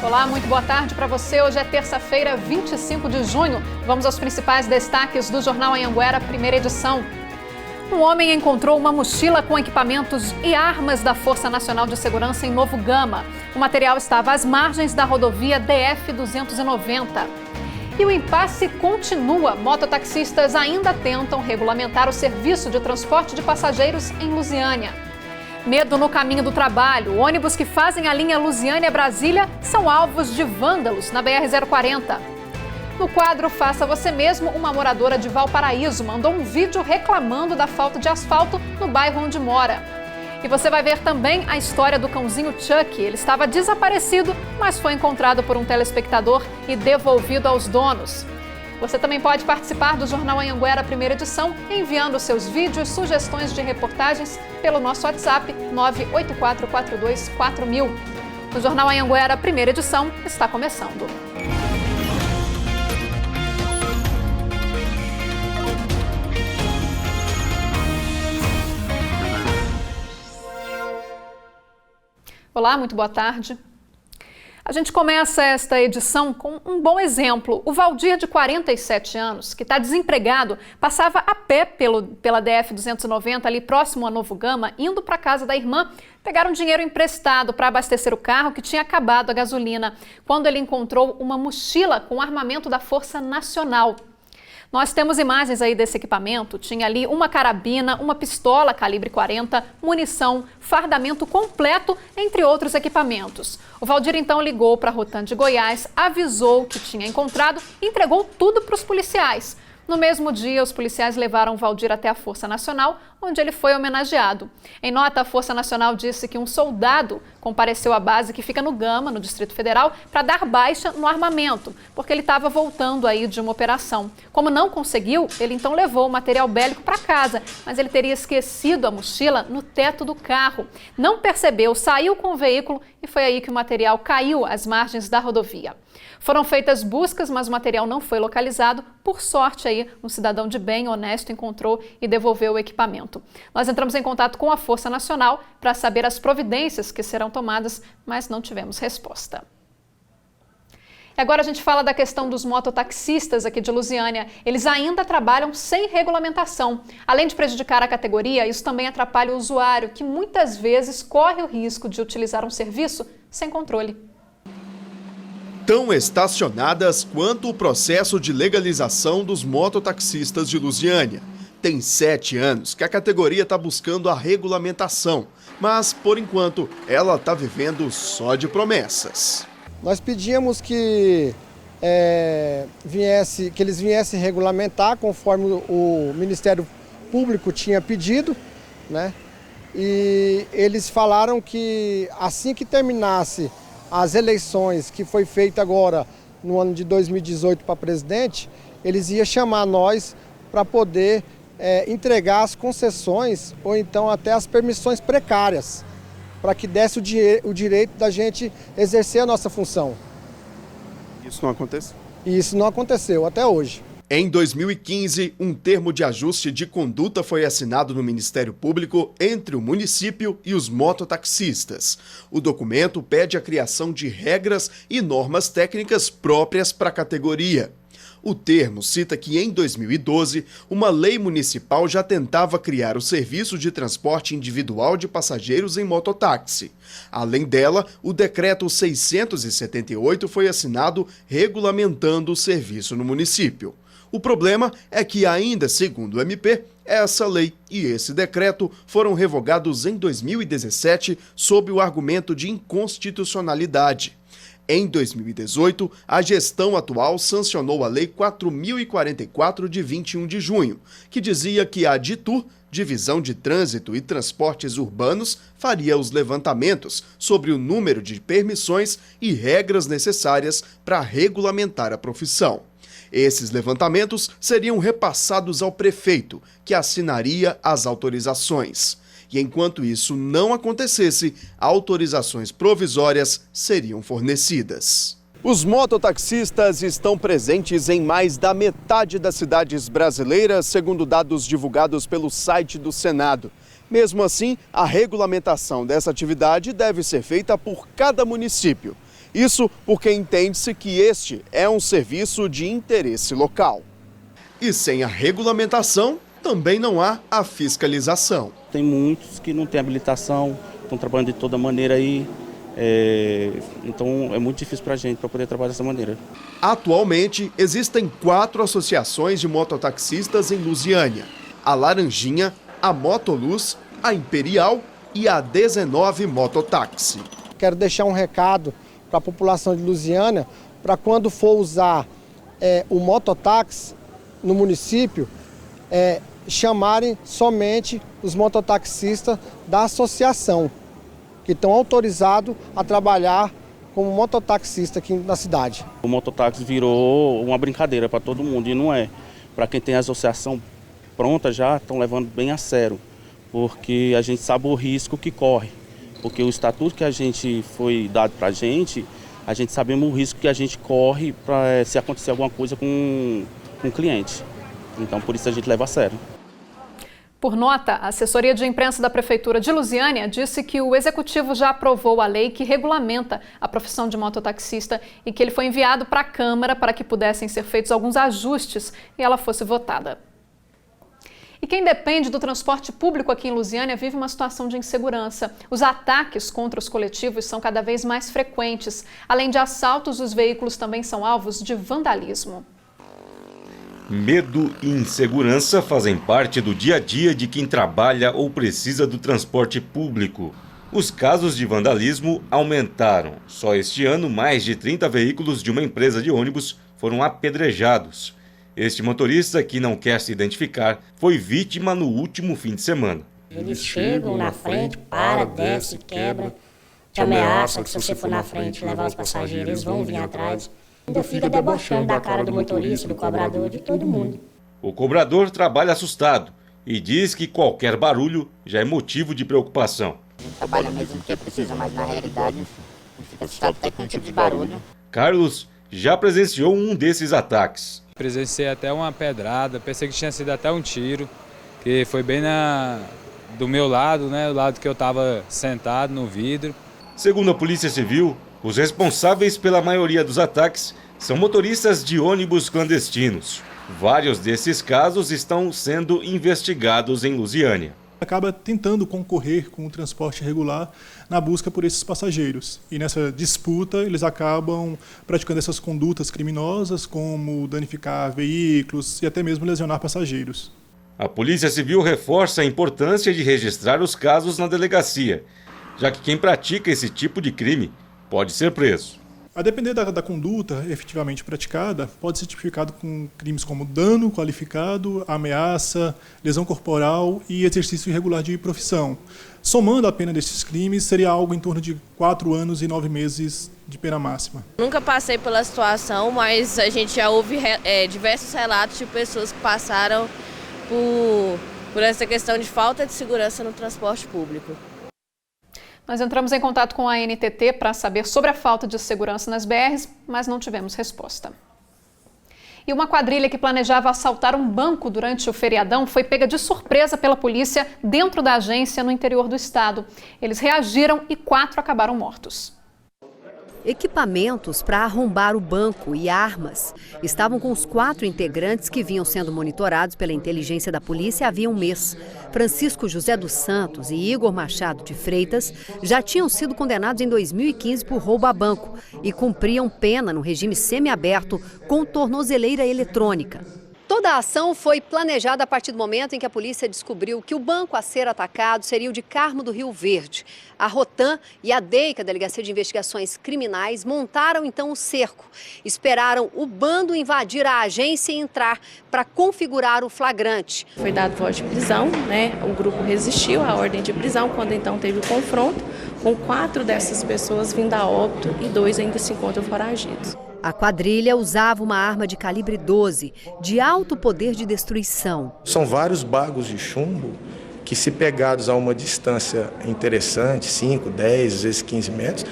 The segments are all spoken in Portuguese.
Olá, muito boa tarde para você. Hoje é terça-feira, 25 de junho. Vamos aos principais destaques do Jornal Anhanguera, primeira edição. Um homem encontrou uma mochila com equipamentos e armas da Força Nacional de Segurança em Novo Gama. O material estava às margens da rodovia DF-290. E o impasse continua. Mototaxistas ainda tentam regulamentar o serviço de transporte de passageiros em Lusiânia. Medo no caminho do trabalho. Ônibus que fazem a linha Lusiânia-Brasília são alvos de vândalos na BR-040. No quadro Faça Você Mesmo, uma moradora de Valparaíso mandou um vídeo reclamando da falta de asfalto no bairro onde mora. E você vai ver também a história do cãozinho Chuck. Ele estava desaparecido, mas foi encontrado por um telespectador e devolvido aos donos. Você também pode participar do Jornal Anhanguera, primeira edição, enviando seus vídeos, sugestões de reportagens pelo nosso WhatsApp 984424000. O Jornal Anhanguera, primeira edição, está começando. Olá, muito boa tarde. A gente começa esta edição com um bom exemplo. O Valdir, de 47 anos, que está desempregado, passava a pé pela DF-290, ali próximo a Novo Gama, indo para a casa da irmã, pegaram dinheiro emprestado para abastecer o carro que tinha acabado a gasolina, quando ele encontrou uma mochila com armamento da Força Nacional. Nós temos imagens aí desse equipamento. Tinha ali uma carabina, uma pistola calibre 40, munição, fardamento completo, entre outros equipamentos. O Valdir então ligou para a Rotan de Goiás, avisou que tinha encontrado e entregou tudo para os policiais. No mesmo dia, os policiais levaram o Valdir até a Força Nacional, onde ele foi homenageado. Em nota, a Força Nacional disse que um soldado compareceu à base que fica no Gama, no Distrito Federal, para dar baixa no armamento, porque ele estava voltando aí de uma operação. Como não conseguiu, ele então levou o material bélico para casa, mas ele teria esquecido a mochila no teto do carro. Não percebeu, saiu com o veículo e foi aí que o material caiu às margens da rodovia. Foram feitas buscas, mas o material não foi localizado. Por sorte, aí, um cidadão de bem, honesto, encontrou e devolveu o equipamento. Nós entramos em contato com a Força Nacional para saber as providências que serão tomadas, mas não tivemos resposta. E agora a gente fala da questão dos mototaxistas aqui de Lusiânia. Eles ainda trabalham sem regulamentação. Além de prejudicar a categoria, isso também atrapalha o usuário, que muitas vezes corre o risco de utilizar um serviço sem controle. Tão estacionadas quanto o processo de legalização dos mototaxistas de Lusiânia. Tem 7 anos que a categoria está buscando a regulamentação, mas, por enquanto, ela está vivendo só de promessas. Nós pedíamos que eles viessem regulamentar conforme o Ministério Público tinha pedido, né? E eles falaram que assim que terminasse as eleições que foi feita agora no ano de 2018 para presidente, eles iam chamar nós para poder entregar as concessões ou então até as permissões precárias, para que desse o direito da gente exercer a nossa função. Isso não aconteceu? E isso não aconteceu até hoje. Em 2015, um termo de ajuste de conduta foi assinado no Ministério Público entre o município e os mototaxistas. O documento pede a criação de regras e normas técnicas próprias para a categoria. O termo cita que em 2012, uma lei municipal já tentava criar o serviço de transporte individual de passageiros em mototáxi. Além dela, o decreto 678 foi assinado regulamentando o serviço no município. O problema é que ainda, segundo o MP, essa lei e esse decreto foram revogados em 2017 sob o argumento de inconstitucionalidade. Em 2018, a gestão atual sancionou a Lei 4.044 de 21 de junho, que dizia que a DITUR, Divisão de Trânsito e Transportes Urbanos, faria os levantamentos sobre o número de permissões e regras necessárias para regulamentar a profissão. Esses levantamentos seriam repassados ao prefeito, que assinaria as autorizações. E enquanto isso não acontecesse, autorizações provisórias seriam fornecidas. Os mototaxistas estão presentes em mais da metade das cidades brasileiras, segundo dados divulgados pelo site do Senado. Mesmo assim, a regulamentação dessa atividade deve ser feita por cada município. Isso porque entende-se que este é um serviço de interesse local. E sem a regulamentação, também não há a fiscalização. Tem muitos que não têm habilitação, estão trabalhando de toda maneira aí, então é muito difícil para a gente poder trabalhar dessa maneira. Atualmente, existem 4 associações de mototaxistas em Lusiânia: a Laranjinha, a Motoluz, a Imperial e a 19 Mototáxi. Quero deixar um recado para a população de Lusiânia, para quando for usar o mototáxi no município, chamarem somente os mototaxistas da associação, que estão autorizados a trabalhar como mototaxista aqui na cidade. O mototáxi virou uma brincadeira para todo mundo e não é. Para quem tem a associação pronta já, estão levando bem a sério, porque a gente sabe o risco que corre. Porque o estatuto que a gente foi dado para a gente sabemos o risco que a gente corre para se acontecer alguma coisa com o cliente. Então, por isso a gente leva a sério. Por nota, a assessoria de imprensa da Prefeitura de Lusiânia disse que o Executivo já aprovou a lei que regulamenta a profissão de mototaxista e que ele foi enviado para a Câmara para que pudessem ser feitos alguns ajustes e ela fosse votada. E quem depende do transporte público aqui em Lusiânia vive uma situação de insegurança. Os ataques contra os coletivos são cada vez mais frequentes. Além de assaltos, os veículos também são alvos de vandalismo. Medo e insegurança fazem parte do dia a dia de quem trabalha ou precisa do transporte público. Os casos de vandalismo aumentaram. Só este ano, mais de 30 veículos de uma empresa de ônibus foram apedrejados. Este motorista, que não quer se identificar, foi vítima no último fim de semana. Eles chegam na frente, para, desce, quebra, te ameaçam que se você for na frente levar os passageiros, eles vão vir atrás. Ainda fica debochando da cara do motorista, do cobrador, de todo mundo. O cobrador trabalha assustado e diz que qualquer barulho já é motivo de preocupação. A gente trabalha mesmo porque precisa, mas na realidade fica assustado até com um tipo de barulho. Carlos já presenciou um desses ataques. Presenciei até uma pedrada, pensei que tinha sido até um tiro, que foi bem do meu lado, né, do lado que eu estava sentado no vidro. Segundo a Polícia Civil, os responsáveis pela maioria dos ataques são motoristas de ônibus clandestinos. Vários desses casos estão sendo investigados em Lusiânia. Acaba tentando concorrer com o transporte regular na busca por esses passageiros. E nessa disputa eles acabam praticando essas condutas criminosas, como danificar veículos e até mesmo lesionar passageiros. A Polícia Civil reforça a importância de registrar os casos na delegacia, já que quem pratica esse tipo de crime pode ser preso. A depender da conduta efetivamente praticada, pode ser tipificado com crimes como dano qualificado, ameaça, lesão corporal e exercício irregular de profissão. Somando a pena desses crimes, seria algo em torno de 4 anos e 9 meses de pena máxima. Nunca passei pela situação, mas a gente já ouve diversos relatos de pessoas que passaram por essa questão de falta de segurança no transporte público. Nós entramos em contato com a ANTT para saber sobre a falta de segurança nas BRs, mas não tivemos resposta. E uma quadrilha que planejava assaltar um banco durante o feriadão foi pega de surpresa pela polícia dentro da agência no interior do estado. Eles reagiram e 4 acabaram mortos. Equipamentos para arrombar o banco e armas estavam com os 4 integrantes que vinham sendo monitorados pela inteligência da polícia havia um mês. Francisco José dos Santos e Igor Machado de Freitas já tinham sido condenados em 2015 por roubo a banco e cumpriam pena no regime semiaberto com tornozeleira eletrônica. Toda a ação foi planejada a partir do momento em que a polícia descobriu que o banco a ser atacado seria o de Carmo do Rio Verde. A Rotan e a DEIC, a Delegacia de Investigações Criminais, montaram então o cerco. Esperaram o bando invadir a agência e entrar para configurar o flagrante. Foi dado voz de prisão, né? O grupo resistiu à ordem de prisão, quando então teve o confronto, com 4 dessas pessoas vindo a óbito e 2 ainda se encontram foragidos. A quadrilha usava uma arma de calibre 12, de alto poder de destruição. São vários bagos de chumbo que, se pegados a uma distância interessante, 5, 10, às vezes 15 metros,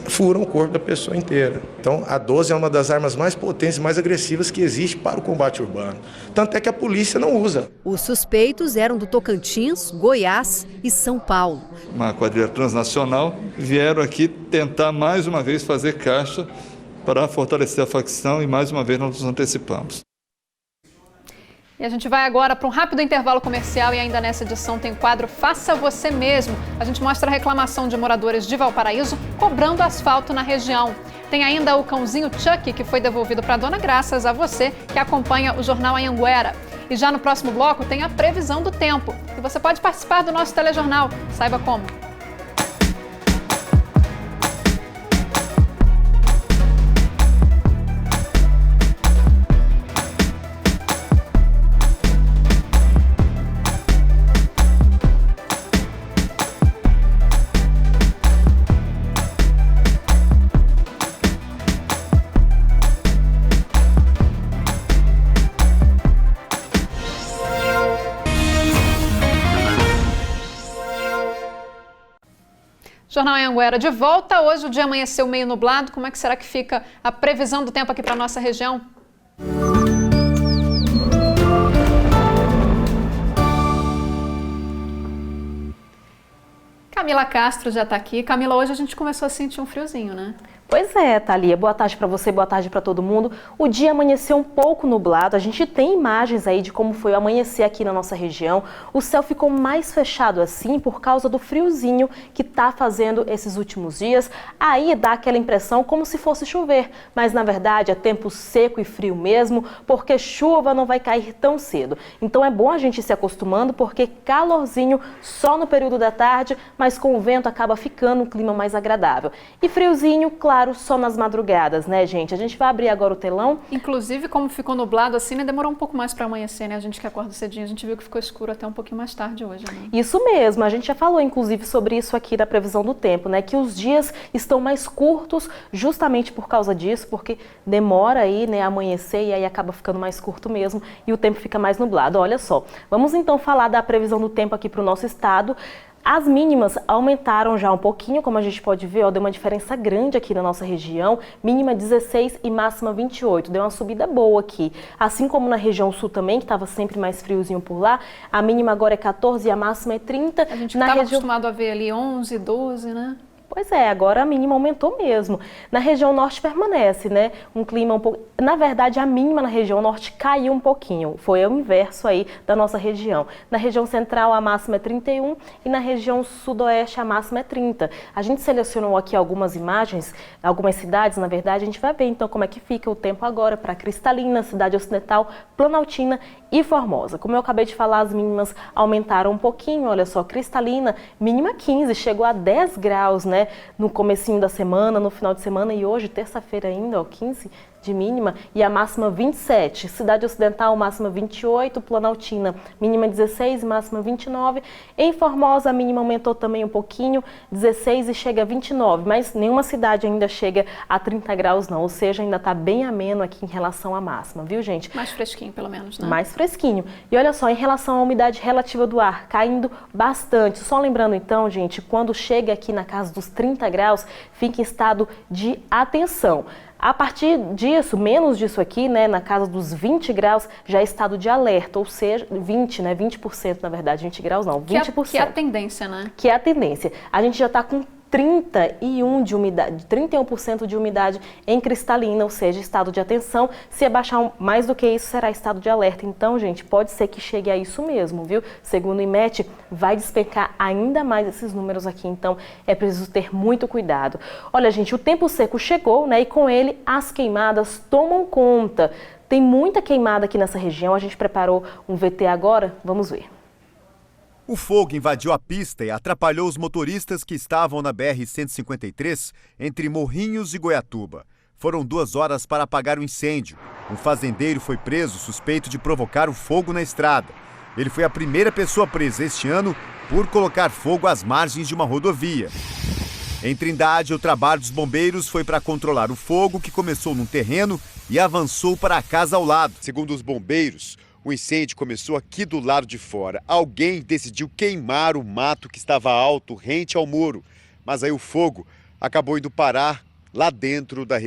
furam o corpo da pessoa inteira. Então, a 12 é uma das armas mais potentes e mais agressivas que existe para o combate urbano. Tanto é que a polícia não usa. Os suspeitos eram do Tocantins, Goiás e São Paulo. Uma quadrilha transnacional vieram aqui tentar mais uma vez fazer caixa para fortalecer a facção e mais uma vez nós nos antecipamos. E a gente vai agora para um rápido intervalo comercial e ainda nessa edição tem o quadro Faça Você Mesmo. A gente mostra a reclamação de moradores de Valparaíso cobrando asfalto na região. Tem ainda o cãozinho Chuck, que foi devolvido para a dona graças a você que acompanha o Jornal Anhanguera. E já no próximo bloco tem a previsão do tempo. E você pode participar do nosso telejornal. Saiba como. Jornal Anhanguera de volta. Hoje o dia amanheceu meio nublado. Como é que será que fica a previsão do tempo aqui para a nossa região? Camila Castro já está aqui. Camila, hoje a gente começou a sentir um friozinho, né? Pois é, Thalia. Boa tarde para você, boa tarde para todo mundo. O dia amanheceu um pouco nublado. A gente tem imagens aí de como foi o amanhecer aqui na nossa região. O céu ficou mais fechado assim por causa do friozinho que está fazendo esses últimos dias. Aí dá aquela impressão como se fosse chover, mas na verdade é tempo seco e frio mesmo, porque chuva não vai cair tão cedo. Então é bom a gente ir se acostumando, porque calorzinho só no período da tarde, mas com o vento acaba ficando um clima mais agradável. E friozinho, claro, só nas madrugadas, né, gente? A gente vai abrir agora o telão. Inclusive, como ficou nublado assim, né, demorou um pouco mais para amanhecer, né? A gente que acorda cedinho, a gente viu que ficou escuro até um pouquinho mais tarde hoje, né? Isso mesmo, a gente já falou, inclusive, sobre isso aqui da previsão do tempo, né? Que os dias estão mais curtos justamente por causa disso, porque demora aí, né, a amanhecer e aí acaba ficando mais curto mesmo e o tempo fica mais nublado. Olha só, vamos então falar da previsão do tempo aqui para o nosso estado. As mínimas aumentaram já um pouquinho, como a gente pode ver, ó, deu uma diferença grande aqui na nossa região, mínima 16 e máxima 28, deu uma subida boa aqui. Assim como na região sul também, que estava sempre mais friozinho por lá, a mínima agora é 14 e a máxima é 30. A gente estava acostumado a ver ali 11, 12, né? Pois é, agora a mínima aumentou mesmo. Na região norte permanece, né? Um clima um pouco... Na verdade, a mínima na região norte caiu um pouquinho. Foi o inverso aí da nossa região. Na região central, a máxima é 31 e na região sudoeste, a máxima é 30. A gente selecionou aqui algumas imagens, algumas cidades, na verdade. A gente vai ver, então, como é que fica o tempo agora para Cristalina, Cidade Ocidental, Planaltina e Formosa. Como eu acabei de falar, as mínimas aumentaram um pouquinho. Olha só, Cristalina, mínima 15, chegou a 10 graus, né? No comecinho da semana, no final de semana e hoje, terça-feira ainda, ó, 15 de mínima e a máxima 27. Cidade Ocidental, máxima 28, Planaltina, mínima 16 e máxima 29. Em Formosa, a mínima aumentou também um pouquinho, 16 e chega a 29, mas nenhuma cidade ainda chega a 30 graus não, ou seja, ainda está bem ameno aqui em relação à máxima, viu, gente? Mais fresquinho, pelo menos, né? Mais fresquinho. E olha só, em relação à umidade relativa do ar, caindo bastante. Só lembrando então, gente, quando chega aqui na casa dos 30 graus, fica em estado de atenção. A partir disso, menos disso aqui, né, na casa dos 20 graus, já é estado de alerta, ou seja, 20, né, 20% na verdade, 20 graus não, 20%. Que é a tendência, né? Que é a tendência. A gente já está com 31% de umidade em Cristalina, ou seja, estado de atenção. Se abaixar mais do que isso, será estado de alerta. Então, gente, pode ser que chegue a isso mesmo, viu? Segundo o IMET, vai despencar ainda mais esses números aqui, então é preciso ter muito cuidado. Olha, gente, o tempo seco chegou, né? E com ele as queimadas tomam conta. Tem muita queimada aqui nessa região, a gente preparou um VT agora, vamos ver. O fogo invadiu a pista e atrapalhou os motoristas que estavam na BR-153 entre Morrinhos e Goiatuba. Foram 2 horas para apagar o incêndio. Um fazendeiro foi preso suspeito de provocar o fogo na estrada. Ele foi a primeira pessoa presa este ano por colocar fogo às margens de uma rodovia. Em Trindade, o trabalho dos bombeiros foi para controlar o fogo que começou num terreno e avançou para a casa ao lado. Segundo os bombeiros, o incêndio começou aqui do lado de fora. Alguém decidiu queimar o mato que estava alto, rente ao muro. Mas aí o fogo acabou indo parar lá dentro da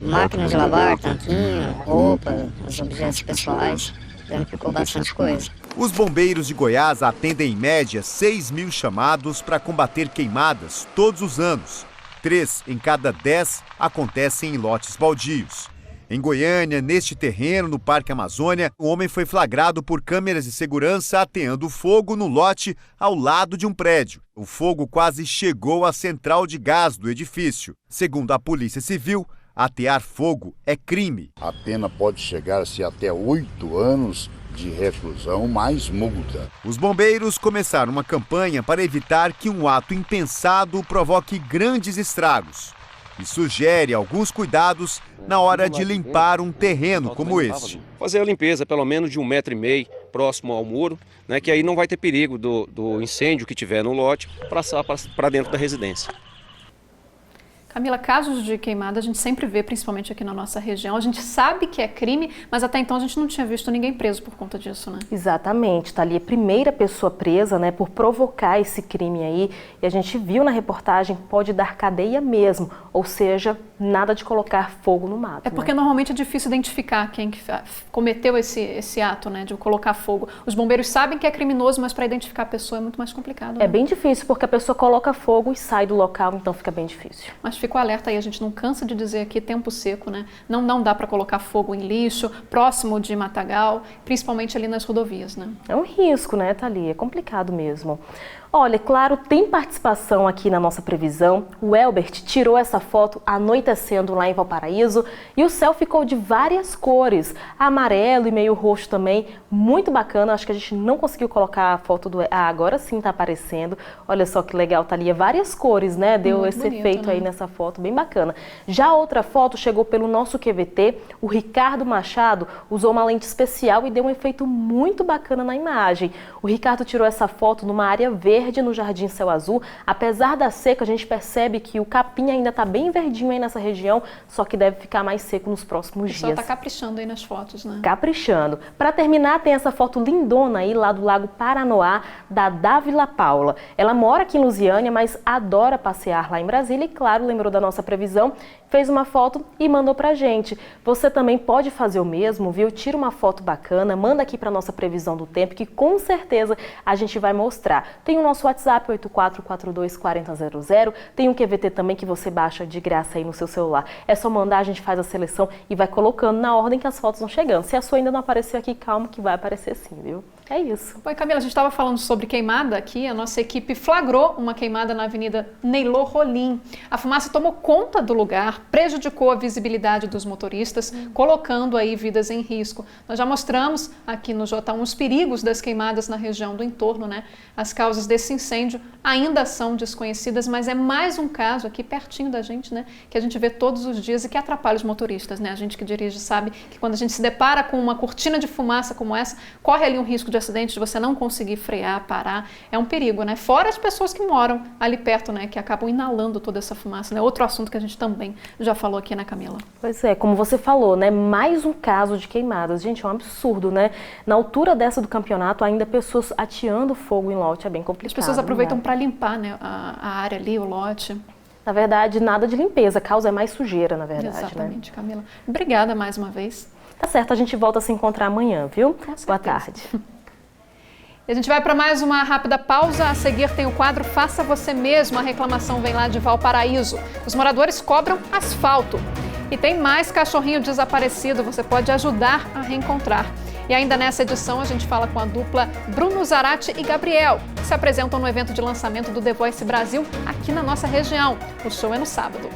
Máquinas de lavar, tanquinho, roupa, os objetos pessoais, danificou bastante coisa. Os bombeiros de Goiás atendem em média 6.000 chamados para combater queimadas todos os anos. 3 em cada 10 acontecem em lotes baldios. Em Goiânia, neste terreno, no Parque Amazônia, um homem foi flagrado por câmeras de segurança ateando fogo no lote ao lado de um prédio. O fogo quase chegou à central de gás do edifício. Segundo a Polícia Civil, atear fogo é crime. A pena pode chegar-se até 8 anos de reclusão mais multa. Os bombeiros começaram uma campanha para evitar que um ato impensado provoque grandes estragos. E sugere alguns cuidados na hora de limpar um terreno como este. Fazer a limpeza pelo menos de 1,5 m próximo ao muro, né, que aí não vai ter perigo do incêndio que tiver no lote passar para dentro da residência. Camila, casos de queimada a gente sempre vê, principalmente aqui na nossa região. A gente sabe que é crime, mas até então a gente não tinha visto ninguém preso por conta disso, né? Exatamente, tá ali a primeira pessoa presa, né, por provocar esse crime aí. E a gente viu na reportagem, pode dar cadeia mesmo, ou seja, nada de colocar fogo no mato. É porque normalmente é difícil identificar quem que cometeu esse ato, né, de colocar fogo. Os bombeiros sabem que é criminoso, mas para identificar a pessoa é muito mais complicado. Né? É bem difícil, porque a pessoa coloca fogo e sai do local, então fica bem difícil. Mas fica o alerta aí, a gente não cansa de dizer aqui, tempo seco, né? Não dá para colocar fogo em lixo, próximo de matagal, principalmente ali nas rodovias, né? É um risco, né, Thalia? É complicado mesmo. Olha, claro, tem participação aqui na nossa previsão. O Elbert tirou essa foto anoitecendo lá em Valparaíso e o céu ficou de várias cores, amarelo e meio roxo também, muito bacana. Acho que a gente não conseguiu colocar a foto do... Ah, agora sim tá aparecendo. Olha só que legal, Thalia, várias cores, né? Deu muito esse bonito, efeito, né? Aí nessa foto, bem bacana. Já a outra foto chegou pelo nosso QVT, o Ricardo Machado usou uma lente especial e deu um efeito muito bacana na imagem. O Ricardo tirou essa foto numa área verde no Jardim Céu Azul. Apesar da seca, a gente percebe que o capim ainda está bem verdinho aí nessa região, só que deve ficar mais seco nos próximos dias. O pessoal está caprichando aí nas fotos, né? Caprichando. Para terminar, tem essa foto lindona aí lá do Lago Paranoá, da Dávila Paula. Ela mora aqui em Lusiânia, mas adora passear lá em Brasília e, claro, lembrou da nossa previsão, fez uma foto e mandou pra gente. Você também pode fazer o mesmo, viu? Tira uma foto bacana, manda aqui para nossa previsão do tempo, que com certeza a gente vai mostrar. Tem o nosso WhatsApp 84424000, tem um QVT também que você baixa de graça aí no seu celular. É só mandar, a gente faz a seleção e vai colocando na ordem que as fotos vão chegando. Se a sua ainda não apareceu aqui, calma que vai aparecer sim, viu? É isso. Oi, Camila, a gente estava falando sobre queimada aqui, a nossa equipe flagrou uma queimada na Avenida Neylor Rolim. A fumaça tomou conta do lugar, prejudicou a visibilidade dos motoristas, colocando aí vidas em risco. Nós já mostramos aqui no J1 os perigos das queimadas na região do entorno, né? As causas desse incêndio ainda são desconhecidas, mas é mais um caso aqui pertinho da gente, né? Que a gente vê todos os dias e que atrapalha os motoristas, né? A gente que dirige sabe que quando a gente se depara com uma cortina de fumaça como essa, corre ali um risco de acidente, de você não conseguir frear, parar, é um perigo, né? Fora as pessoas que moram ali perto, né? Que acabam inalando toda essa fumaça, né? Outro assunto que a gente também já falou aqui, né, Camila? Pois é, como você falou, né? Mais um caso de queimadas. Gente, é um absurdo, né? Na altura dessa do campeonato, ainda pessoas ateando fogo em lote, é bem complicado. As pessoas aproveitam para limpar, né, a área ali, o lote. Na verdade, nada de limpeza, a causa é mais sujeira, na verdade. Exatamente, né? Camila. Obrigada mais uma vez. Tá certo, a gente volta a se encontrar amanhã, viu? Boa tarde. E a gente vai para mais uma rápida pausa. A seguir tem o quadro Faça Você Mesmo. A reclamação vem lá de Valparaíso. Os moradores cobram asfalto. E tem mais cachorrinho desaparecido. Você pode ajudar a reencontrar. E ainda nessa edição a gente fala com a dupla Bruno Zarate e Gabriel, que se apresentam no evento de lançamento do The Voice Brasil aqui na nossa região. O show é no sábado.